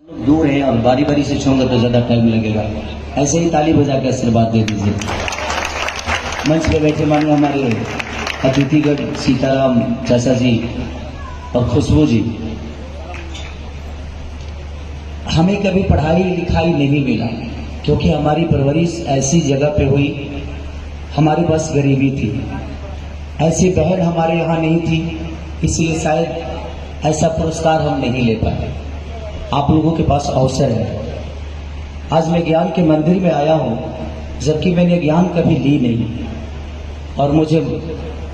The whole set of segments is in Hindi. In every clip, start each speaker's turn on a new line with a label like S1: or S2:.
S1: दूर हैं और बारी बारी से छूंगा तो ज़्यादा टाइम लगेगा, ऐसे ही ताली बजा के आशीर्वाद दे दीजिए। मंच पे बैठे मानो हमारे अतिथिगढ़ सीताराम चाचा जी और खुशबू जी, हमें कभी पढ़ाई लिखाई नहीं मिला क्योंकि हमारी परवरिश ऐसी जगह पे हुई, हमारे पास गरीबी थी, ऐसी बहन हमारे यहाँ नहीं थी, इसलिए शायद ऐसा पुरस्कार हम नहीं ले पाए। आप लोगों के पास अवसर है। आज मैं ज्ञान के मंदिर में आया हूँ जबकि मैंने ज्ञान कभी ली नहीं और मुझे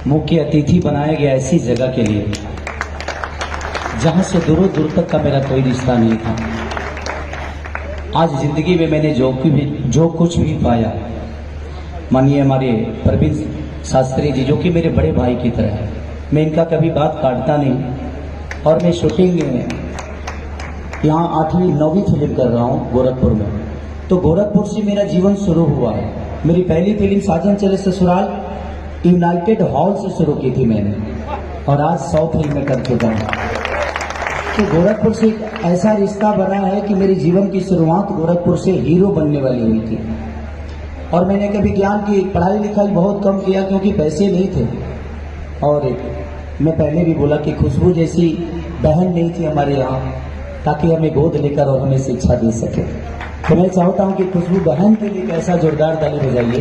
S1: मुख्य अतिथि बनाया गया ऐसी जगह के लिए जहाँ से दूर दूर तक का मेरा कोई रिश्ता नहीं था। आज जिंदगी में मैंने जो कुछ भी पाया, मानिए हमारे प्रवीण शास्त्री जी जो कि मेरे बड़े भाई की तरह है, मैं इनका कभी बात काटता नहीं। और मैं शूटिंग यहाँ 8वीं 9वीं फिल्म कर रहा हूँ गोरखपुर में, तो गोरखपुर से मेरा जीवन शुरू हुआ है। मेरी पहली फिल्म साजन चले ससुराल यूनाइटेड हॉल से शुरू की थी मैंने और आज 100 फिल्में कर चुका हूँ। तो गोरखपुर से एक ऐसा रिश्ता बना है कि मेरे जीवन की शुरुआत गोरखपुर से हीरो बनने वाली हुई थी। और मैंने कभी ज्ञान की पढ़ाई लिखाई बहुत कम किया क्योंकि पैसे नहीं थे। और मैं पहले भी बोला कि खुशबू जैसी बहन नहीं थी हमारे यहाँ ताकि हमें गोद लेकर और हमें शिक्षा दे सके। तो मैं चाहता हूँ कि खुशबू बहन के लिए ऐसा जोरदार ताली बजाइए।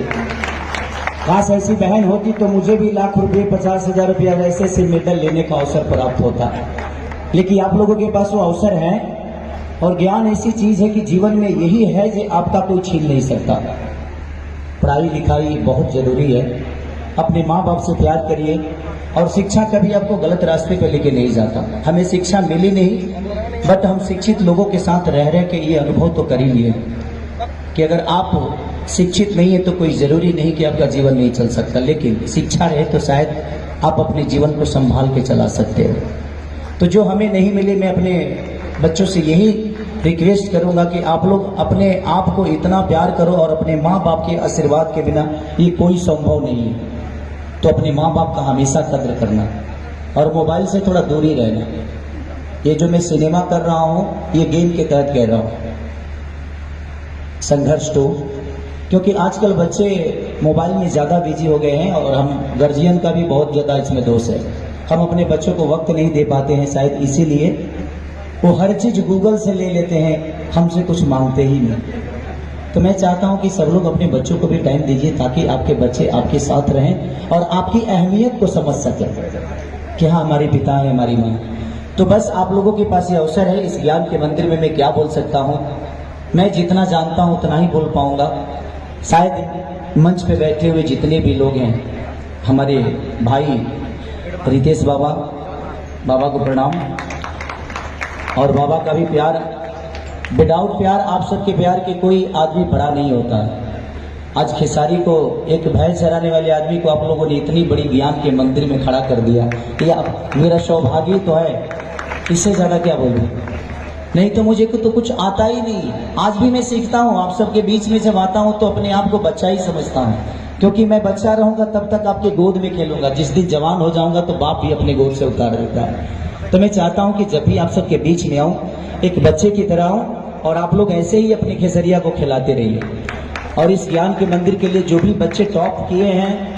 S1: काश ऐसी बहन होती तो मुझे भी लाख रुपये 50,000 रुपया वैसे से मेडल लेने का अवसर प्राप्त होता, लेकिन आप लोगों के पास वो अवसर है। और ज्ञान ऐसी चीज है कि जीवन में यही है जो आपका कोई छीन नहीं सकता। पढ़ाई लिखाई बहुत जरूरी है, अपने माँ बाप से प्यार करिए और शिक्षा कभी आपको गलत रास्ते पर लेके नहीं जाता। हमें शिक्षा मिली नहीं, बट हम शिक्षित लोगों के साथ रह के ये अनुभव तो कर ही लिए कि अगर आप शिक्षित नहीं है तो कोई जरूरी नहीं कि आपका जीवन नहीं चल सकता, लेकिन शिक्षा रहे तो शायद आप अपने जीवन को संभाल के चला सकते हो। तो जो हमें नहीं मिले, मैं अपने बच्चों से यही रिक्वेस्ट करूंगा कि आप लोग अपने आप को इतना प्यार करो और अपने माँ बाप के आशीर्वाद के बिना ये कोई संभव नहीं है। तो अपने माँ बाप का हमेशा कद्र करना और मोबाइल से थोड़ा दूर ही रहना। ये जो मैं सिनेमा कर रहा हूँ ये गेम के तहत कह रहा हूँ, संघर्ष 2, क्योंकि आजकल बच्चे मोबाइल में ज़्यादा बिजी हो गए हैं और हम गार्जियन का भी बहुत ज़्यादा इसमें दोष है। हम अपने बच्चों को वक्त नहीं दे पाते हैं, शायद इसीलिए वो हर चीज़ गूगल से ले लेते हैं, हमसे कुछ मांगते ही नहीं। तो मैं चाहता हूं कि सब लोग अपने बच्चों को भी टाइम दीजिए ताकि आपके बच्चे आपके साथ रहें और आपकी अहमियत को समझ सकें कि हाँ हमारे पिता है, हमारी माँ। तो बस आप लोगों के पास ये अवसर है। इस ज्ञान के मंदिर में मैं क्या बोल सकता हूँ, मैं जितना जानता हूँ उतना ही बोल पाऊंगा। शायद मंच पे बैठे हुए जितने भी लोग हैं, हमारे भाई रितेश बाबा, बाबा को प्रणाम। और बाबा का भी प्यार, विदाउट प्यार, आप सबके प्यार के कोई आदमी बड़ा नहीं होता। आज खेसारी को, एक भैंस चराने वाले आदमी को आप लोगों ने इतनी बड़ी ज्ञान के मंदिर में खड़ा कर दिया, ये मेरा सौभाग्य तो है, इससे ज़्यादा क्या बोलूं। नहीं तो मुझे तो कुछ आता ही नहीं। आज भी मैं सीखता हूँ, आप सबके बीच में जब आता हूँ तो अपने आप को बच्चा ही समझता हूँ, क्योंकि मैं बच्चा रहूंगा तब तक आपके गोद में खेलूंगा। जिस दिन जवान हो जाऊंगा तो बाप भी अपने गोद से उतार देता है। तो मैं चाहता हूं कि जब भी आप सबके बीच में आऊं एक बच्चे की तरह आऊं और आप लोग ऐसे ही अपने खेसरिया को खिलाते रहिए। और इस ज्ञान के मंदिर के लिए जो भी बच्चे टॉप किए हैं,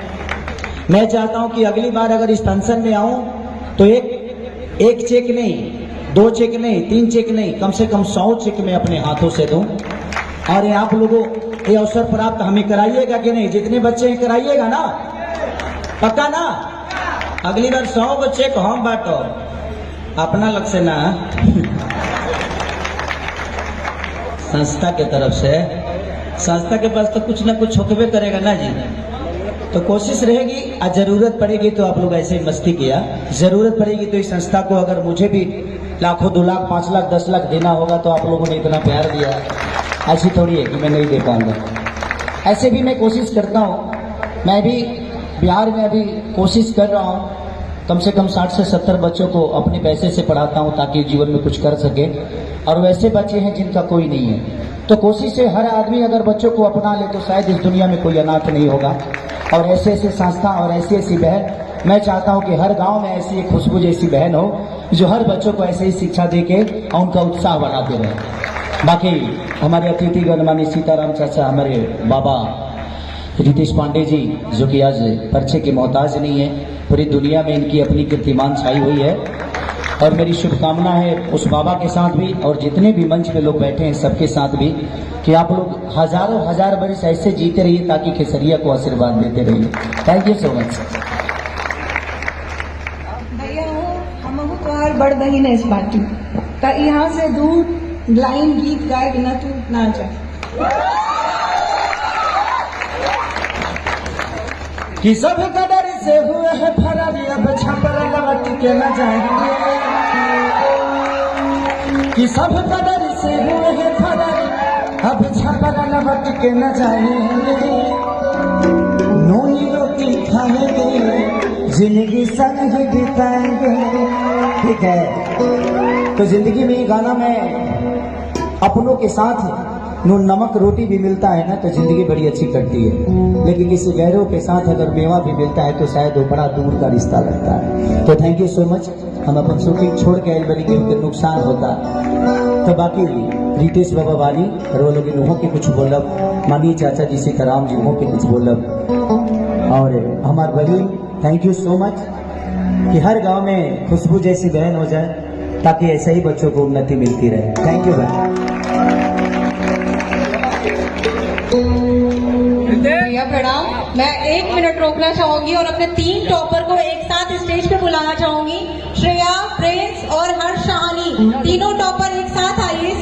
S1: मैं चाहता हूं कि अगली बार अगर इस फंक्शन में आऊं तो एक चेक नहीं, 2 चेक नहीं, 3 चेक नहीं, कम से कम 100 चेक मैं अपने हाथों से दूं। और ये आप लोगों ये अवसर प्राप्त हमें कराइएगा कि नहीं? जितने बच्चे हैं कराइएगा ना, पक्का ना? अगली बार 100 को चेक हम बांटो, अपना लग से ना संस्था के तरफ से। संस्था के पास तो कुछ ना कुछ होकबे करेगा ना जी। तो कोशिश रहेगी, और जरूरत पड़ेगी तो आप लोग ऐसे मस्ती किया, जरूरत पड़ेगी तो इस संस्था को अगर मुझे भी लाखों, 2 लाख, 5 लाख, 10 लाख देना होगा तो आप लोगों ने इतना प्यार दिया, ऐसी थोड़ी है कि मैं नहीं दे पाऊंगा। ऐसे भी मैं कोशिश करता हूँ। मैं भी बिहार में अभी कोशिश कर रहा हूँ, कम से कम 60 से 70 बच्चों को अपने पैसे से पढ़ाता हूँ ताकि जीवन में कुछ कर सके। और वैसे बच्चे हैं जिनका कोई नहीं है, तो कोशिश है हर आदमी अगर बच्चों को अपना ले तो शायद इस दुनिया में कोई अनाथ नहीं होगा। और ऐसे ऐसे संस्था और ऐसी ऐसी बहन, मैं चाहता हूँ कि हर गांव में ऐसी एक खुशबू जैसी बहन हो जो हर बच्चों को ऐसे ही शिक्षा दे के उनका उत्साह बढ़ाते रहे। बाकी हमारे अतिथि गणमान्य सीताराम चाचा, हमारे बाबा रितेश पांडे जी, जो कि आज परिचय के मोहताज नहीं है, पूरी दुनिया में इनकी अपनी कीर्तिमान छाई हुई है। और मेरी शुभकामना है उस बाबा के साथ भी और जितने भी मंच पे लोग बैठे हैं सबके साथ भी, कि आप लोग हजारों हजार वर्ष ऐसे जीते रहिए ताकि केसरिया को आशीर्वाद देते रहिए। Thank you so much.
S2: भैया हम तुम्हार बड़ बहन है इस बाटी का, यहाँ से दूर लाइन गीत गाए बिना तू ना जा।
S1: कि सब कदर से हुए है फरारी, अब छपर लौट के न जाएंगे। कि सब कदर से हुए है फरारी, अब छपर लौट के न जाएंगे। नोई रोटी खाएंगे, जिंदगी संग ही बिताएंगे। ठीक है, तो जिंदगी में ये गाना मैं अपनों के साथ नून नमक रोटी भी मिलता है ना तो जिंदगी बड़ी अच्छी कटती है, लेकिन किसी गैरों के साथ अगर मेवा भी मिलता है तो शायद वो बड़ा दूर का रिश्ता लगता है। तो थैंक यू सो मच। हम अपन शूटिंग छोड़ के आए बनी क्योंकि नुकसान होता। तो बाकी रितेश बाबा वाली और वो लोग इन्हों के कुछ बोलब, मानिए चाचा जी सीताराम जी के कुछ बोलब, और हमार बहन थैंक यू सो मच कि हर गाँव में खुशबू जैसी बहन हो जाए ताकि ऐसे ही बच्चों को उन्नति मिलती रहे। थैंक यू बहन।
S2: भैया प्रणाम। मैं 1 मिनट रोकना चाहूंगी और अपने 3 टॉपर को एक साथ स्टेज पे बुलाना चाहूंगी। श्रेया, प्रिंस और हर्ष शाहानी, तीनों टॉपर एक साथ आइए।